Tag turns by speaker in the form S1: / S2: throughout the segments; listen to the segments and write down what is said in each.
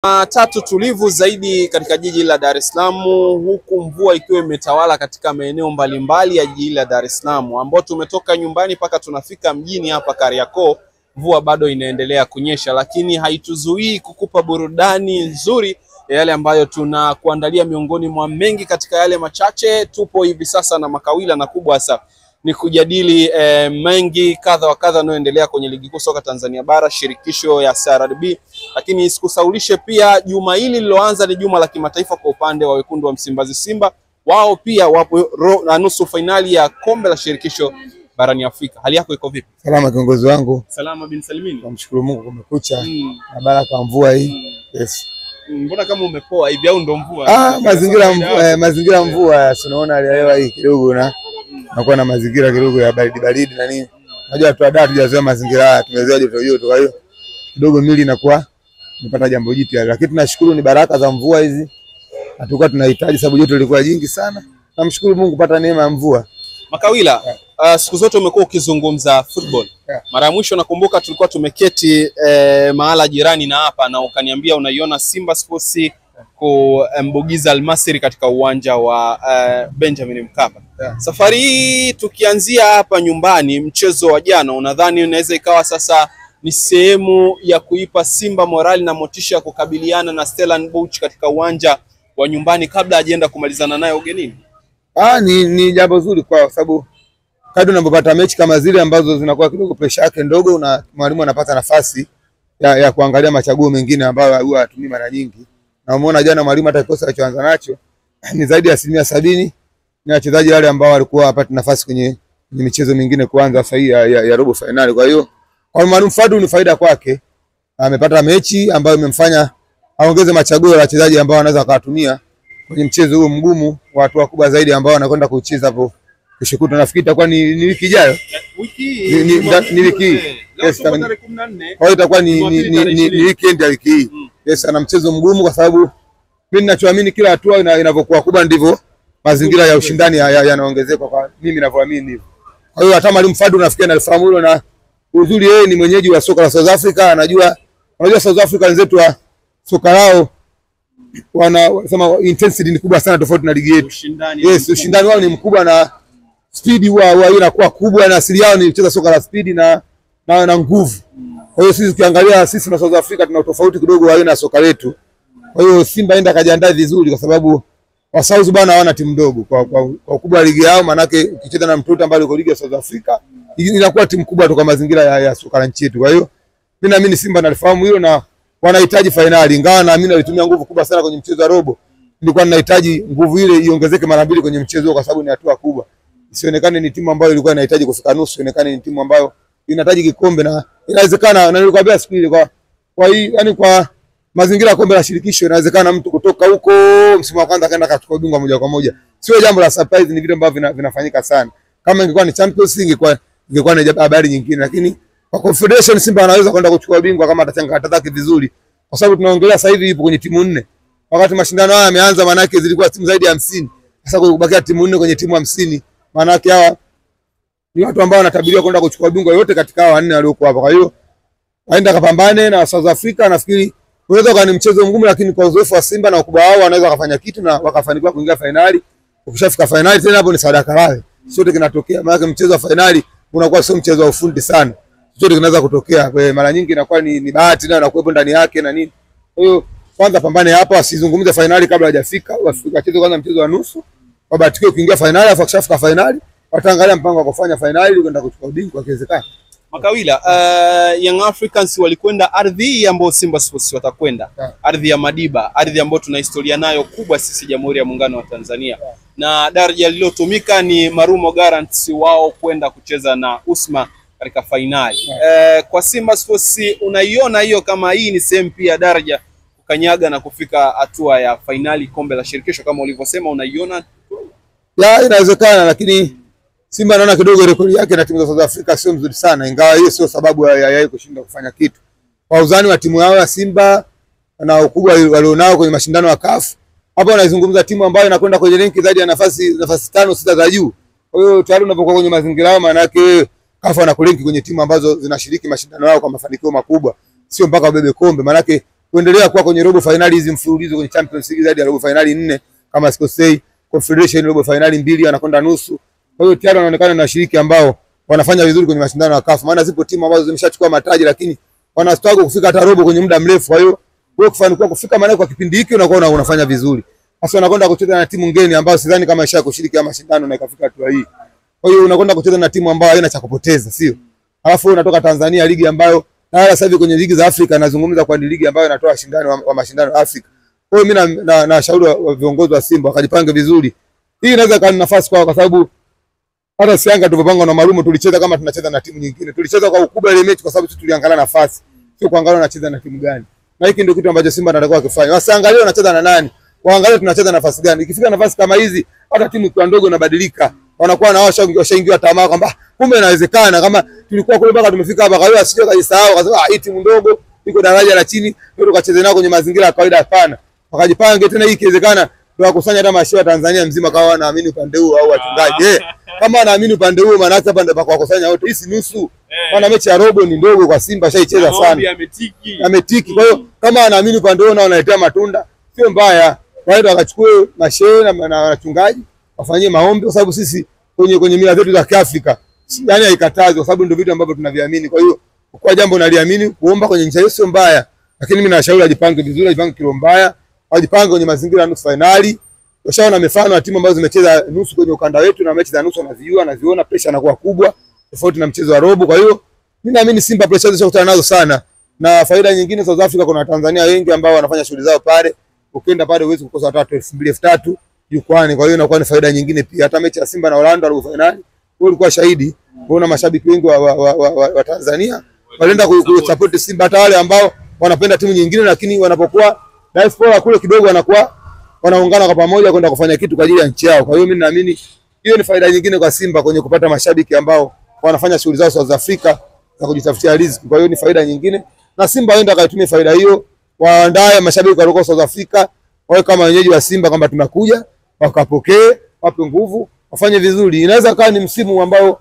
S1: Tatu tulivu zaidi katika jiji la Dar es Salaam, huku mvua ikiwa imetawala katika maeneo mbalimbali ya jiji la Dar es Salaam, ambao tumetoka nyumbani mpaka tunafika mjini hapa Kariakoo. Mvua bado inaendelea kunyesha, lakini haituzuii kukupa burudani nzuri ya yale ambayo tunakuandalia. Miongoni mwa mengi katika yale machache, tupo hivi sasa na Makawila, na kubwa hasa ni kujadili mengi kadha wa kadha yanayoendelea kwenye ligi kuu soka Tanzania bara, shirikisho ya CRDB. Lakini sikusaulishe pia, juma hili liloanza ni juma la kimataifa kwa upande wa wekundu wa Msimbazi Simba. Wao pia wapo na nusu finali ya kombe la shirikisho barani Afrika. Hali yako iko vipi?
S2: Salama kiongozi wangu.
S1: Salama bin Salimini.
S2: Namshukuru Mungu kumekucha. Na baraka mvua hii. Yes.
S1: Mbona kama umepoa hivi au ndo mvua?
S2: Mazingira mvua, tunaona hali ya hewa hii kidogo nakuwa na mazingira kidogo ya baridi na nini. Unajua tuadaa tujazoea mazingira haya, tumezoea joto. Kwa hiyo kidogo mili inakuwa nimepata jambo jipya, lakini tunashukuru ni baraka za mvua hizi. Hatukuwa tunahitaji sababu joto lilikuwa jingi sana. Namshukuru Mungu kupata neema ya mvua.
S1: Makawila, siku zote umekuwa ukizungumza football. Mara ya mwisho nakumbuka tulikuwa tumeketi mahala jirani na hapa, na ukaniambia unaiona Simba Sports kumbugiza Al-Masry katika uwanja wa Benjamin Mkapa. Safari hii tukianzia hapa nyumbani, mchezo wa jana, unadhani unaweza ikawa sasa ni sehemu ya kuipa Simba morali na motisha ya kukabiliana na Stellenbosch katika uwanja wa nyumbani kabla hajaenda kumalizana naye ugenini?
S2: Ni jambo zuri kwa sababu kadri unapopata mechi kama zile ambazo zinakuwa kidogo pressure yake ndogo, na mwalimu anapata nafasi ya kuangalia machaguo mengine ambayo huwa hatumii mara nyingi. Na umeona jana mwalimu hata kikosi alichoanza nacho ni zaidi ya 70% ni wachezaji wale ambao walikuwa hapati nafasi kwenye michezo mingine kuanza sahihi ya robo finali. Kwa hiyo kwa mwalimu Fadu ni faida kwake, amepata mechi ambayo imemfanya aongeze machaguo ya wachezaji ambao wanaweza kuwatumia kwenye mchezo huu mgumu wa watu wakubwa zaidi ambao wanakwenda kucheza hapo kesho kutwa. Nafikiri itakuwa ni wiki ijayo, ni wiki yes, kwa hiyo itakuwa ni weekend ya wiki hii. Yes, ana mchezo mgumu kwa sababu mimi ninachoamini kila hatua inavyokuwa kubwa ndivyo mazingira ya ushindani yanaongezeka, kwa mimi ninavyoamini hivyo. Kwa hiyo hata mwalimu Fadu nafikiri analifahamu hilo, na uzuri yeye ni mwenyeji wa soka la South Africa, anajua South Africa wenzetu wa soka lao wanasema intensity ni kubwa sana tofauti na ligi yetu. Yes, ushindani wao ni mkubwa na speed wao inakuwa kubwa, na asili yao ni kucheza soka la speed na nguvu. Kwa hiyo sisi ukiangalia sisi na South Africa tuna tofauti kidogo wa aina ya soka letu. Kwa hiyo Simba enda kajiandaa vizuri, kwa sababu wa South bana hawana timu ndogo kwa ukubwa wa ligi yao. Manake ukicheza na mtoto ambaye yuko ligi ya South Africa inakuwa timu kubwa tu kwa mazingira ya soka la nchi yetu. Kwa hiyo mimi naamini Simba nalifahamu hilo na wanahitaji finali, ingawa naamini walitumia nguvu kubwa sana kwenye mchezo wa robo. Nilikuwa ninahitaji nguvu ile iongezeke mara mbili kwenye mchezo, kwa sababu ni hatua kubwa. Isionekane ni timu ambayo ilikuwa inahitaji kufika nusu, ionekane ni timu ambayo inahitaji kikombe, na inawezekana. Na nilikwambia siku ile kwa hii yani kwa mazingira ya kombe la shirikisho inawezekana mtu kutoka huko msimu wa kwanza akaenda katika ubingwa moja kwa moja. Sio jambo la surprise, ni vitu ambavyo vinafanyika sana. Kama ingekuwa ni Champions League ingekuwa ni habari nyingine, lakini kwa Confederation Simba anaweza kwenda kuchukua ubingwa kama atataka vizuri, kwa sababu tunaongelea sasa hivi yupo kwenye timu 4. Wakati mashindano haya yameanza, maana yake zilikuwa timu zaidi ya 50. Sasa kubakia timu 4 kwenye timu 50, maana yake hawa ni watu ambao wanatabiriwa kwenda kuchukua ubingwa yote katika hao 4 walioko hapa. Kwa hiyo waenda kapambane na South Africa. Nafikiri unaweza kuwa ni mchezo mgumu, lakini kwa uzoefu wa Simba na ukubwa wao wanaweza kufanya kitu na wakafanikiwa kuingia finali. Ukishafika finali tena hapo ni sadaka lao. Sote kinatokea, maana mchezo wa finali unakuwa sio mchezo wa ufundi sana. Sote kinaweza kutokea. Kwa mara nyingi inakuwa ni bahati na kuwepo ndani yake na nini. Kwa hiyo kwanza pambane hapa, asizungumze finali kabla hajafika. Wacheze kwanza mchezo wa nusu, wabatikiwe kuingia finali, afu akishafika finali wataangalia mpango wa kufanya finali kwenda kuchukua ubingwa ikiwezekana.
S1: Makawila, Young Africans walikwenda ardhi hii ambayo Simba Sports watakwenda. Ardhi ya Madiba, ardhi ambayo tuna historia nayo kubwa sisi Jamhuri ya Muungano wa Tanzania. Na daraja lililotumika ni Marumo Gallants wao kwenda kucheza na Usma katika finali. Kwa Simba Sports unaiona hiyo kama hii ni sehemu pia daraja kukanyaga na kufika hatua ya finali kombe la shirikisho kama ulivyosema, unaiona?
S2: Inawezekana, lakini Simba naona kidogo rekodi yake na timu za South Africa sio mzuri sana, ingawa hiyo sio sababu ya kushinda kufanya kitu. Kwa uzani wa timu yao ya Simba na ukubwa walionao kwenye mashindano ya CAF, hapo wanazungumza timu ambayo inakwenda kwenye ranki zaidi ya nafasi 5-6 za juu. Kwa hiyo tayari unapokuwa kwenye mazingira yao, maana yake CAF anakulinki kwenye timu ambazo zinashiriki mashindano yao kwa mafanikio makubwa, sio mpaka ubebe kombe. Maana yake kuendelea kuwa kwenye robo finali hizi mfululizo kwenye Champions League zaidi ya robo finali 4 kama sikosei, Confederation robo finali 2 anakwenda nusu. Kwa hiyo tayari wanaonekana na washiriki ambao wanafanya vizuri kwenye mashindano ya CAF. Maana zipo timu ambazo zimeshachukua mataji lakini wana struggle kufika hata robo kwenye muda mrefu. Kwa hiyo wewe kufanikiwa kufika maana kwa kipindi hiki unakuwa unafanya vizuri. Sasa unakwenda kucheza na timu ngeni ambayo sidhani kama isha kushiriki ya mashindano na ikafika hatua hii. Kwa hiyo unakwenda kucheza na timu ambayo haina cha kupoteza, sio? Alafu unatoka Tanzania, ligi ambayo na sasa hivi kwenye ligi za Afrika nazungumza kwa ligi ambayo inatoa shindano wa mashindano ya Afrika. Kwa hiyo mimi na shauri wa viongozi wa Simba wakajipange vizuri. Hii inaweza kuwa nafasi kwa sababu hata Yanga tulipopanga na Marumo tulicheza kama tunacheza na timu nyingine. Tulicheza kwa ukubwa ile mechi kwa sababu sisi tuliangalia nafasi. Sio kuangalia tunacheza na timu gani. Na hiki ndio kitu ambacho Simba anatakiwa kufanya. Wasiangalie wanacheza na nani. Waangalie tunacheza nafasi gani. Ikifika nafasi kama hizi hata timu ikiwa ndogo inabadilika. Wanakuwa na washaingiwa tamaa kwamba kumbe inawezekana kama tulikuwa kule mpaka tumefika hapa. Kwa hiyo asije kujisahau kwa sababu hii timu ndogo iko daraja la chini ndio tukacheze nao kwenye mazingira ya kawaida. Hapana. Wakajipange tena, hii ikiwezekana tuwakusanya hata mashewa Tanzania mzima kama wanaamini upande huu au wachungaji. Kama wanaamini upande huu maana hata pande pa kuwakusanya wote. Hii si nusu. Maana mechi ya robo ni ndogo kwa Simba, shaicheza sana. Ametiki. Kwa hiyo kama wanaamini upande huu na wanaletea matunda sio mbaya. Kwa hiyo wakachukue mashewa na wachungaji wafanyie maombi kwa sababu sisi kwenye mila zetu za Kiafrika yani haikatazwi kwa sababu ndio vitu ambavyo tunaviamini. Kwa hiyo kwa jambo naliamini kuomba kwenye nchi hiyo sio mbaya, lakini mimi nashauri ajipange vizuri, ajipange kilo mbaya, ajipange kwenye mazingira ya nusu finali. Washaona mifano ya timu ambazo zimecheza nusu kwenye ukanda wetu na mechi za nusu anaziona pressure inakuwa kubwa tofauti na mchezo wa robo. Kwa hiyo mimi naamini Simba pressure hizo kutana nazo sana. Na faida nyingine, South Africa kuna Tanzania wengi ambao wanafanya shughuli zao pale. Ukienda pale uweze kukosa watu 2,000 jukwani. Kwa hiyo inakuwa ni faida nyingine pia. Hata mechi ya Simba na Orlando robo finali wewe ulikuwa shahidi. Kuna mashabiki wengi wa Tanzania walienda kusupport Simba, hata wale ambao wanapenda timu nyingine lakini wanapokuwa diaspora kule kidogo wanakuwa wanaungana kwa pamoja kwenda kufanya kitu kwa ajili ya nchi yao. Kwa hiyo mimi naamini hiyo ni faida nyingine kwa Simba kwenye kupata mashabiki ambao wanafanya shughuli zao South Africa za kujitafutia riziki. Kwa hiyo ni faida nyingine na Simba waenda kaitumia faida hiyo, waandae mashabiki wa South Africa wao kama wenyeji wa Simba kwamba tunakuja, wakapokee, wape nguvu, wafanye vizuri. Inaweza kaa ni msimu ambao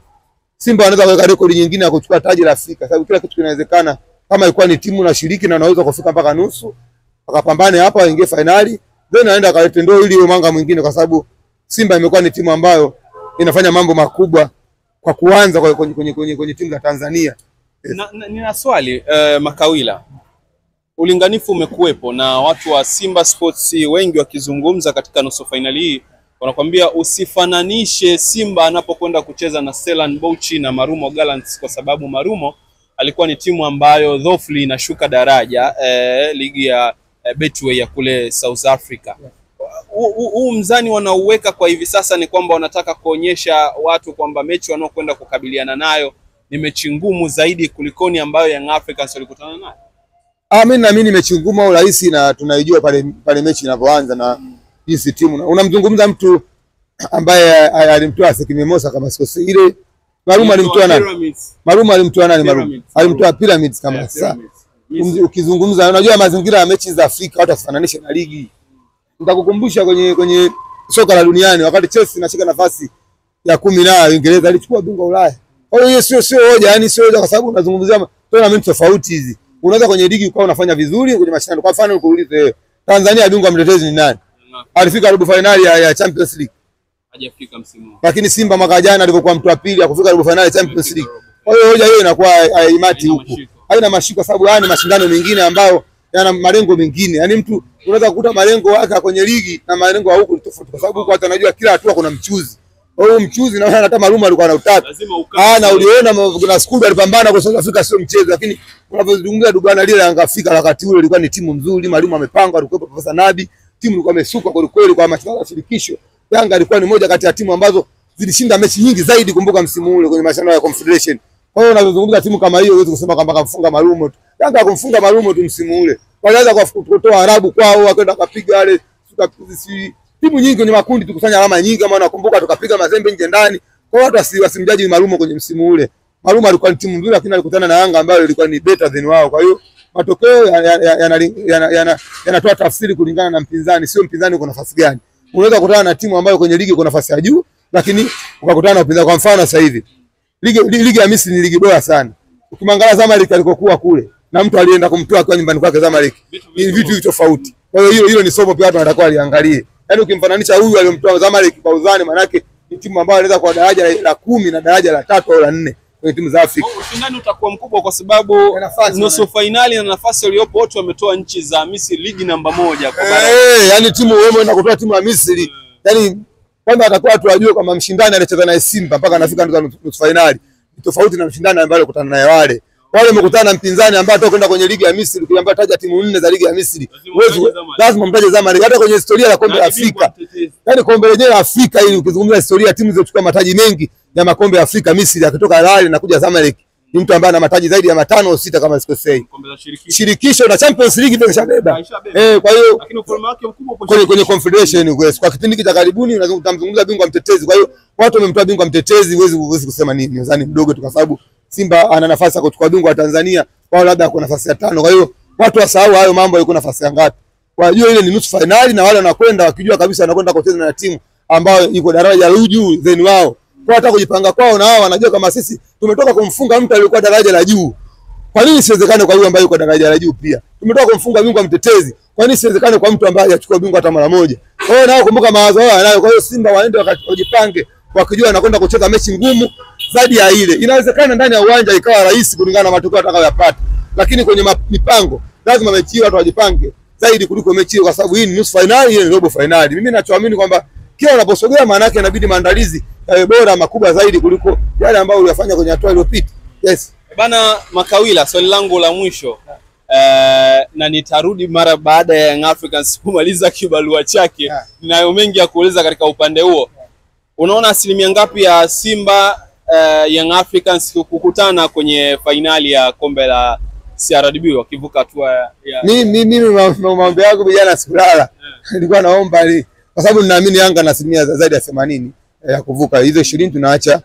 S2: Simba wanaweza kuweka rekodi nyingine ya kuchukua taji la Afrika. Sababu kila kitu kinawezekana kama ilikuwa ni timu na shiriki na wanaweza kufika mpaka nusu, wakapambane hapa waingie finali, then aenda kalete ndoo ili mwanga mwingine, kwa sababu Simba imekuwa ni timu ambayo inafanya mambo makubwa kwa kuanza kwenye timu za Tanzania.
S1: Nina swali Makawila. Ulinganifu umekuwepo na watu wa Simba Sports wengi wakizungumza katika nusu finali hii wanakuambia usifananishe Simba anapokwenda kucheza na Stellenbosch na Marumo Gallants, kwa sababu Marumo alikuwa ni timu ambayo dhofli inashuka daraja ligi ya Betway ya kule South Africa. Huu mzani wanauweka kwa hivi sasa ni kwamba wanataka kuonyesha watu kwamba mechi wanaokwenda kukabiliana nayo ni mechi ngumu zaidi kulikoni ambayo Young Africans walikutana nayo.
S2: Mimi naamini mechi ngumu au rahisi na tunaijua pale mechi inapoanza na jinsi timu. Unamzungumza mtu ambaye alimtoa Sekimimosa kama sikosi ile. Marumo alimtoa nani? Marumo alimtoa nani Marumo? Alimtoa Pyramids kama sasa. Ukizungumza unajua mazingira ya mechi za Afrika watu wasifananishe na ligi. Nitakukumbusha kwenye soka la duniani wakati Chelsea inashika nafasi ya 10 na Uingereza alichukua bingwa Ulaya. Kwa hiyo sio hoja, yani sio hoja kwa sababu unazungumzia tournament tofauti hizi. Unaweza kwenye ligi ukawa unafanya vizuri kwenye mashindano. Kwa mfano nikuulize Tanzania bingwa mtetezi ni nani? Alifika robo finali ya Champions League.
S1: Hajafika msimu.
S2: Lakini Simba mwaka jana alipokuwa mtu wa pili akufika robo finali ya Champions League. Kwa hiyo hoja hiyo inakuwa haimati huko. Haina mashiko sababu haya ni mashindano mengine ambayo yana malengo mengine. Yaani mtu unaweza kukuta malengo yake kwenye ligi na malengo huko ni tofauti kwa sababu watu wanajua kila hatua kuna mchuzi. Huyo mchuzi na hata Marumo alikuwa anautaka. Na uliona kuna Skuru alipambana kwa South Africa sio mchezo, lakini unapozungumzia dubana lile Yanga Afrika wakati ule ilikuwa ni timu nzuri, Marumo amepanga, alikuwa Profesa Nabi, timu ilikuwa imesuka kwa kweli kwa mashindano ya shirikisho. Yanga alikuwa ni moja kati ya timu ambazo zilishinda mechi nyingi zaidi kumbuka msimu ule kwenye mashindano ya Confederation. Kwa hiyo unazungumza timu kama hiyo huwezi kusema kwamba kamfunga Marumo tu. Yanga kumfunga Marumo tu msimu ule. Walianza kutoa Arabu kwao wakaenda kupiga wale timu nyingi kwenye makundi tukusanya alama nyingi kama nakumbuka tukapiga Mazembe nje ndani. Kwa watu wasimjaji Marumo kwenye msimu ule. Marumo alikuwa ni timu nzuri lakini alikutana na Yanga ambayo ilikuwa ni better than wao. Kwa hiyo matokeo yanatoa tafsiri kulingana na mpinzani, sio mpinzani uko nafasi gani. Unaweza kukutana na timu ambayo kwenye ligi iko nafasi ya juu lakini ukakutana na upinzani. Kwa mfano sasa hivi ligi ya Misri ni ligi bora sana. Ukimwangalia Zamalek alikokuwa kule na mtu alienda kumtoa kwa nyumbani kwake Zamalek. Ni vitu tofauti. Kwa hiyo hilo ni somo pia watu wanatakiwa aliangalie. Yaani ukimfananisha huyu aliyomtoa Zamalek kwa udhani, maana yake ni timu ambayo inaweza kwa daraja la 10 na daraja la 3 au la 4 kwenye timu za Afrika.
S1: Ushindani utakuwa mkubwa kwa sababu nusu finali na nafasi iliyopo wote wametoa nchi za Misri, ligi namba 1 kwa bara.
S2: Yaani timu wewe unaenda kutoa timu ya Misri. Yaani kwanza atakuwa watu wajue kama mshindani anacheza na Simba mpaka anafika nusu finali. Ni tofauti na mshindani ambaye alikutana naye wale. Wale wamekutana na mpinzani ambaye hata kwenda kwenye ligi ya Misri, ukiambia taja timu 4 za ligi ya Misri, lazima mtaje Zamalek. Hata kwenye historia ya kombe la Afrika. Yaani kombe lenyewe la Afrika ili ukizungumza historia timu zilizochukua mataji mengi ya makombe ya Afrika, Misri akitoka Al na kuja Zamalek, ni mtu ambaye ana mataji zaidi ya 5 au 6 kama sikosei. Kombe la shirikisho na Champions League ndio kashabeba. Kwa hiyo lakini ufalme wake mkubwa kwenye Confederation kwa kipindi cha karibuni utamzungumza bingwa mtetezi. Kwa hiyo watu wamemtoa bingwa mtetezi, huwezi kusema nini. Nadhani mdogo tu kwa sababu Simba ana nafasi ya kuchukua bingwa wa Tanzania, wao labda kwa nafasi ya 5. Kwa hiyo watu wasahau hayo mambo, yuko nafasi ya ngapi. Kwa hiyo ile ni nusu finali na wale wanakwenda wakijua kabisa wanakwenda kucheza na timu ambayo iko daraja la juu zeni wao. Kwa hata kujipanga kwao na wao wanajua kama sisi tumetoka kumfunga mtu aliyekuwa daraja la juu. Kwa nini siwezekane kwa yule ambaye yuko daraja la juu pia? Tumetoka kumfunga bingwa mtetezi. Kwa nini siwezekane kwa mtu ambaye hajachukua bingwa hata mara moja? Kwa hiyo nao kumbuka mawazo yao yanayo. Kwa hiyo Simba waende wakajipange wakijua wanakwenda kucheza mechi ngumu zaidi ya ile. Inawezekana ndani ya uwanja ikawa rahisi kulingana na matokeo atakayoyapata. Lakini kwenye mipango lazima mechi hiyo watu wajipange zaidi kuliko mechi hiyo, kwa sababu hii ni nusu finali, hii ni robo finali. Mimi ninachoamini kwamba kila unaposogea maana yake inabidi maandalizi yawe bora makubwa zaidi kuliko yale ambayo uliyafanya kwenye hatua iliyopita. Yes.
S1: Bana Makawila, swali langu la mwisho na nitarudi mara baada ya Young Africans kumaliza kibarua chake. Ninayo mengi ya kuuliza katika upande huo. Unaona asilimia ngapi ya Simba Young Africans kukutana kwenye finali ya kombe la CRDB wakivuka hatua ya
S2: mimi mambo yangu vijana sikulala. Nilikuwa naomba kwa sababu ninaamini Yanga na asilimia zaidi ya 80 ya kuvuka. Hizo 20 tunaacha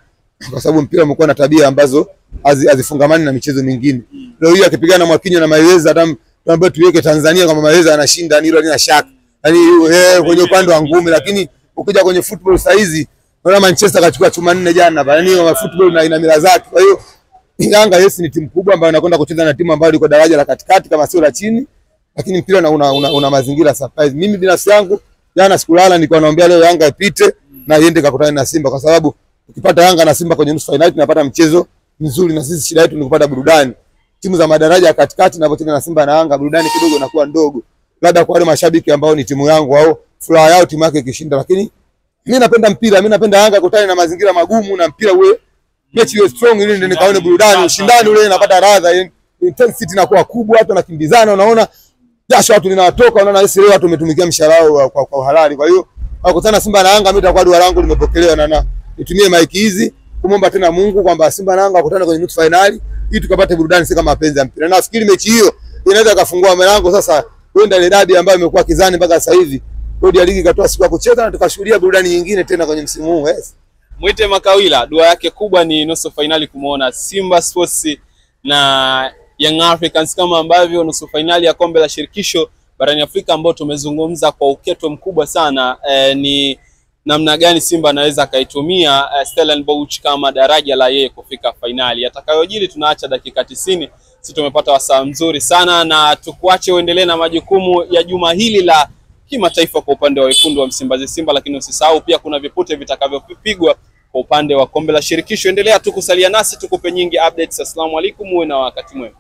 S2: kwa sababu mpira umekuwa na tabia ambazo hazifungamani na michezo mingine. Leo hii akipigana na Mwakinyo na Maeleza, hata tuambie tuweke Tanzania kama Maeleza anashinda, hilo halina shaka. Yaani kwenye upande wa ngumi, lakini ukija kwenye football saa hizi unaona Manchester kachukua chuma 4 jana. Yaani football ina mila zake. Kwa hiyo Yanga ni timu kubwa ambayo inakwenda kucheza na timu ambayo iko daraja la katikati kama sio la chini, lakini mpira una mazingira surprise. Mimi binafsi yangu jana sikulala, nilikuwa naomba leo Yanga ipite na iende kakutane na Simba, kwa sababu ukipata Yanga na Simba kwenye nusu finali tunapata mchezo mzuri, na sisi shida yetu ni kupata burudani. Timu za madaraja ya katikati zinapocheza na Simba na Yanga, burudani kidogo inakuwa ndogo, labda kwa wale mashabiki ambao ni timu yangu au furaha yao timu yake ikishinda. Lakini mimi napenda mpira, mimi napenda Yanga kutana na mazingira magumu na mpira uwe mechi iwe strong, ili ndio nikaone burudani, ushindani ule unapata radha, intensity inakuwa kubwa, watu wanakimbizana, unaona jasho watu linawatoka, unaona sisi leo watu umetumikia mshahara wao kwa halali. Kwa hiyo wakutana Simba na Yanga, mimi itakuwa dua langu limepokelewa, na nitumie maiki hizi kumomba tena Mungu kwamba Simba na Yanga wakutane kwenye nusu finali ili tukapate burudani, si kama mapenzi ya mpira. Na nafikiri mechi hiyo inaweza kufungua mlango sasa kwenda ile dabi ambayo imekuwa kizani mpaka sasa hivi. Bodi ya ligi ikatoa siku ya kucheza na tukashuhudia burudani nyingine tena kwenye msimu huu. Yes.
S1: Mwite Makawila, dua yake kubwa ni nusu finali kumuona Simba Sports na Young Africans, kama ambavyo nusu finali ya kombe la shirikisho barani Afrika ambao tumezungumza kwa uketo mkubwa sana. Ni namna gani Simba anaweza kaitumia Stellenbosch kama daraja la yeye kufika finali. Atakayojili tunaacha dakika 90. Sisi tumepata wasaa mzuri sana, na tukuache uendelee na majukumu ya juma hili la kimataifa kwa upande wa wekundu wa Msimbazi Simba, lakini usisahau pia kuna vipute vitakavyopigwa kwa upande wa kombe la shirikisho. Endelea tu kusalia nasi tukupe nyingi updates. Asalamu alaykum, uwe na wakati mwema.